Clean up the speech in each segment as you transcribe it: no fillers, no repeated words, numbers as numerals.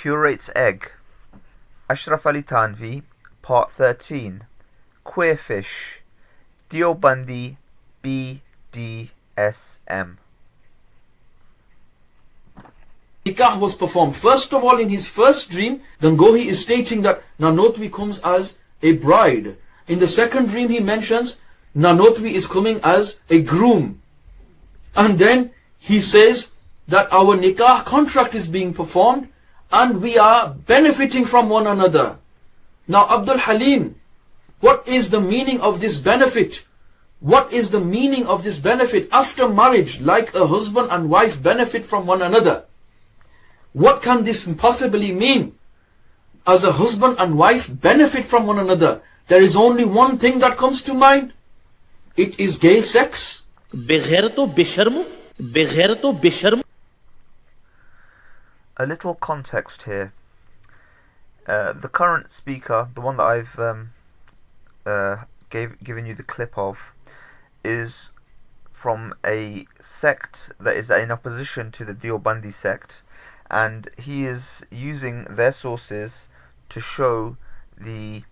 Curate's Egg, Ashraf Ali Thanvi, Part 13, Queerfish, Deobandi, BDSM. Nikah was performed. First of all, in his first dream, Gangohi is stating that Nanotwi comes as a bride. In the second dream, he mentions Nanotwi is coming as a groom. And then he says that our nikah contract is being performed and we are benefiting from one another. Now, Abdul Halim, what is the meaning of this benefit? What is the meaning of this benefit after marriage, like a husband and wife benefit from one another? What can this possibly mean? As a husband and wife benefit from one another, there is only one thing that comes to mind. It is gay sex. A little context here. The current speaker, the one that I've given you the clip of, is from a sect that is in opposition to the Deobandi sect, and he is using their sources to show the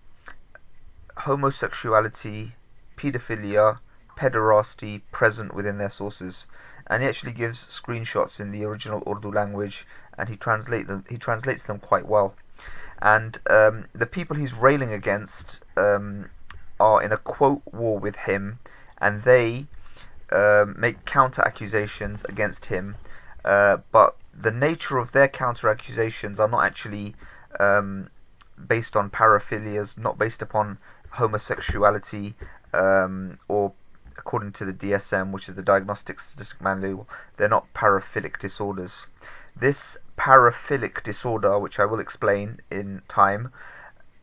homosexuality, paedophilia, pederasty present within their sources. And he actually gives screenshots in the original Urdu language, and he translates them quite well. And the people he's railing against are in a quote war with him, and they make counter accusations against him, but the nature of their counter accusations are not actually based on paraphilias, not based upon homosexuality, or according to the DSM, which is the Diagnostic Statisticial Manual, they're not paraphilic disorders. This paraphilic disorder, which I will explain in time,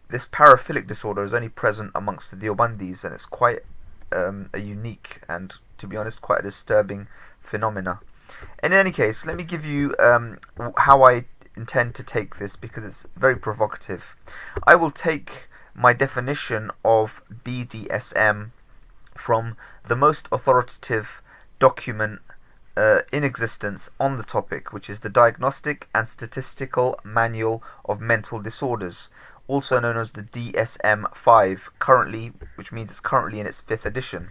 this paraphilic disorder is only present amongst the Deobandis, and it's quite a unique and, to be honest, quite a disturbing phenomena. And in any case, let me give you how I intend to take this, because it's very provocative. I will take my definition of BDSM from the most authoritative document in existence on the topic, which is the Diagnostic and Statistical Manual of Mental Disorders, also known as the DSM-5, currently, which means it's currently in its 5th edition.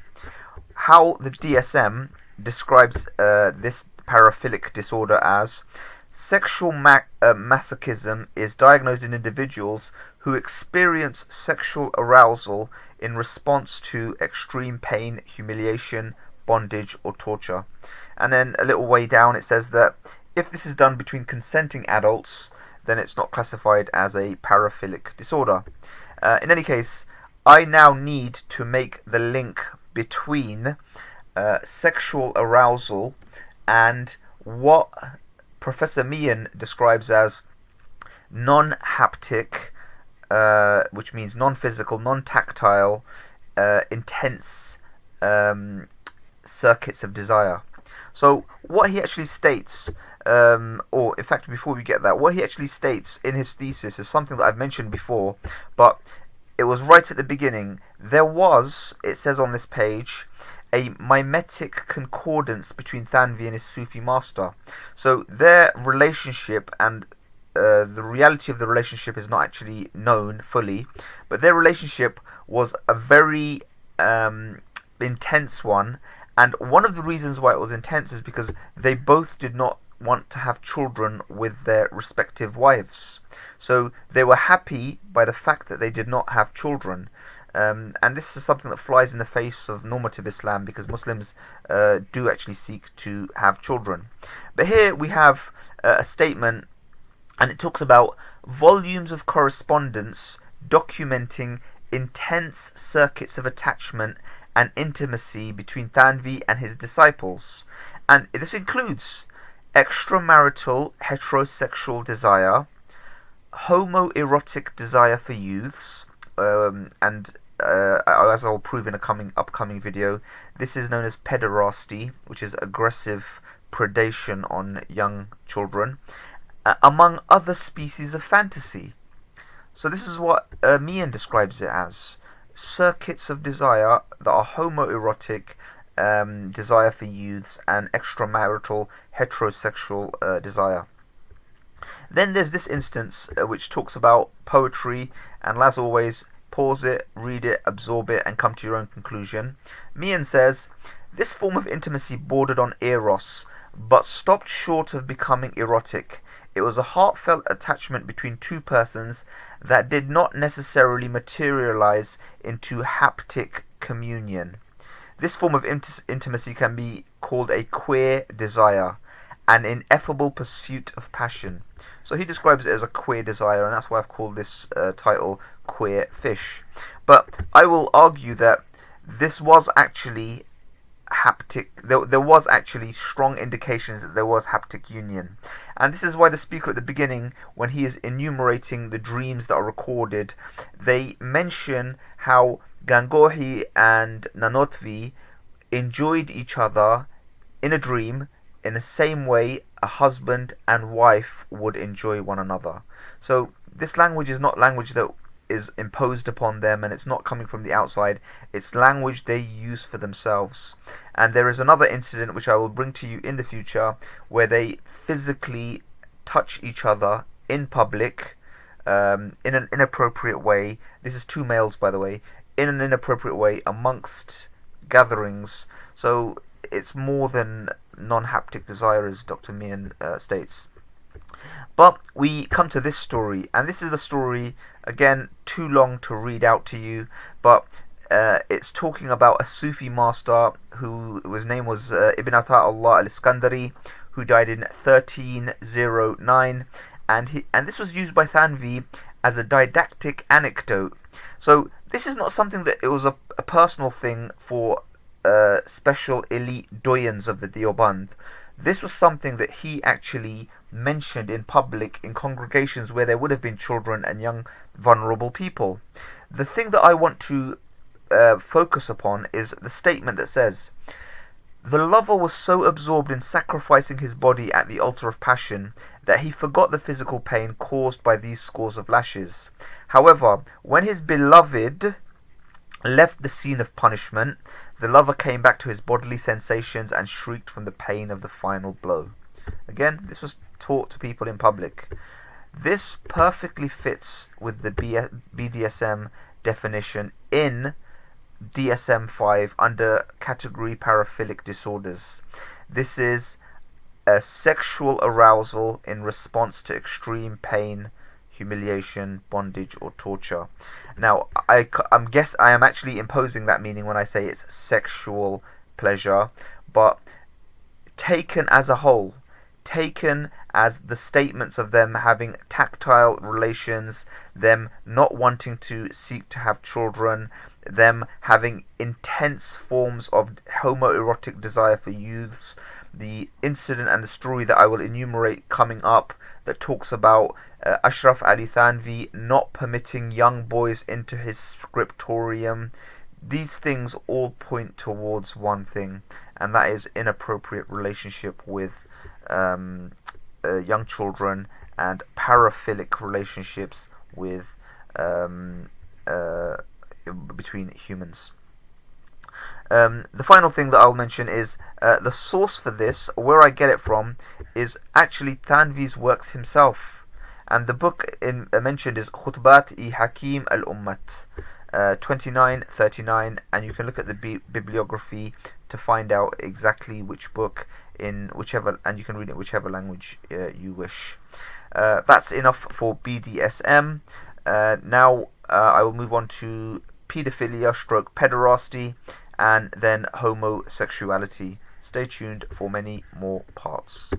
How the DSM describes this paraphilic disorder as: sexual masochism is diagnosed in individuals who experience sexual arousal in response to extreme pain, humiliation, bondage, or torture. And then a little way down it says that if this is done between consenting adults, then it's not classified as a paraphilic disorder. In any case, I now need to make the link between sexual arousal and what Professor Mian describes as non-haptic, which means non-physical, non-tactile, intense circuits of desire. So what he actually states, or in fact before we get that, what he actually states in his thesis is something that I've mentioned before, but it was right at the beginning. There was, it says on this page, a mimetic concordance between Thanvi and his Sufi master. So their relationship, and the reality of the relationship is not actually known fully, but their relationship was a very intense one. And one of the reasons why it was intense is because they both did not want to have children with their respective wives. So they were happy by the fact that they did not have children. And this is something that flies in the face of normative Islam, because Muslims do actually seek to have children. But here we have a statement, and it talks about volumes of correspondence documenting intense circuits of attachment and intimacy between Thanvi and his disciples. And this includes extramarital heterosexual desire, homoerotic desire for youths, and as I'll prove in a upcoming video, this is known as pederasty, which is aggressive predation on young children, among other species of fantasy. So this is what Mian describes it as: circuits of desire that are homoerotic, desire for youths, and extramarital heterosexual desire. Then there's this instance which talks about poetry, and as always, pause it, read it, absorb it, and come to your own conclusion. Mian says, this form of intimacy bordered on eros, but stopped short of becoming erotic. It was a heartfelt attachment between two persons that did not necessarily materialize into haptic communion. This form of intimacy can be called a queer desire, an ineffable pursuit of passion. So he describes it as a queer desire, and that's why I've called this title Queer Fish. But I will argue that this was actually haptic. There was actually strong indications that there was haptic union. And this is why the speaker at the beginning, when he is enumerating the dreams that are recorded, they mention how Gangohi and Nanotvi enjoyed each other in a dream in the same way a husband and wife would enjoy one another. So this language is not language that is imposed upon them, and it's not coming from the outside. It's language they use for themselves. And there is another incident which I will bring to you in the future where they physically touch each other in public in an inappropriate way. This is two males, by the way, in an inappropriate way amongst gatherings. So it's more than non-haptic desire, as Dr. Mian states. But we come to this story, and this is the story, again, too long to read out to you, but it's talking about a Sufi master whose name was Ibn Ata'Allah al-Iskandari, who died in 1309, and this was used by Thanvi as a didactic anecdote. So this is not something that it was a personal thing for special elite doyens of the Deoband. This was something that he actually mentioned in public in congregations where there would have been children and young vulnerable people. The thing that I want to focus upon is the statement that says, the lover was so absorbed in sacrificing his body at the altar of passion that he forgot the physical pain caused by these scores of lashes. However, when his beloved left the scene of punishment, the lover came back to his bodily sensations and shrieked from the pain of the final blow. Again, this was taught to people in public. This perfectly fits with the BDSM definition in DSM-5 under category paraphilic disorders. This is a sexual arousal in response to extreme pain, humiliation, bondage, or torture. Now, I am actually imposing that meaning when I say it's sexual pleasure, but taken as a whole, taken as the statements of them having tactile relations, them not wanting to seek to have children, them having intense forms of homoerotic desire for youths, the incident and the story that I will enumerate coming up that talks about Ashraf Ali Thanvi not permitting young boys into his scriptorium. These things all point towards one thing, and that is inappropriate relationship with young children and paraphilic relationships with between humans. The final thing that I'll mention is the source for this, where I get it from, is actually Thanvi's works himself. And the book mentioned is Khutbat-i Hakim al-Ummat, 2939, and you can look at the bibliography to find out exactly which book in whichever, and you can read it in whichever language you wish. That's enough for BDSM. Now I will move on to paedophilia / pederasty, and then homosexuality. Stay tuned for many more parts.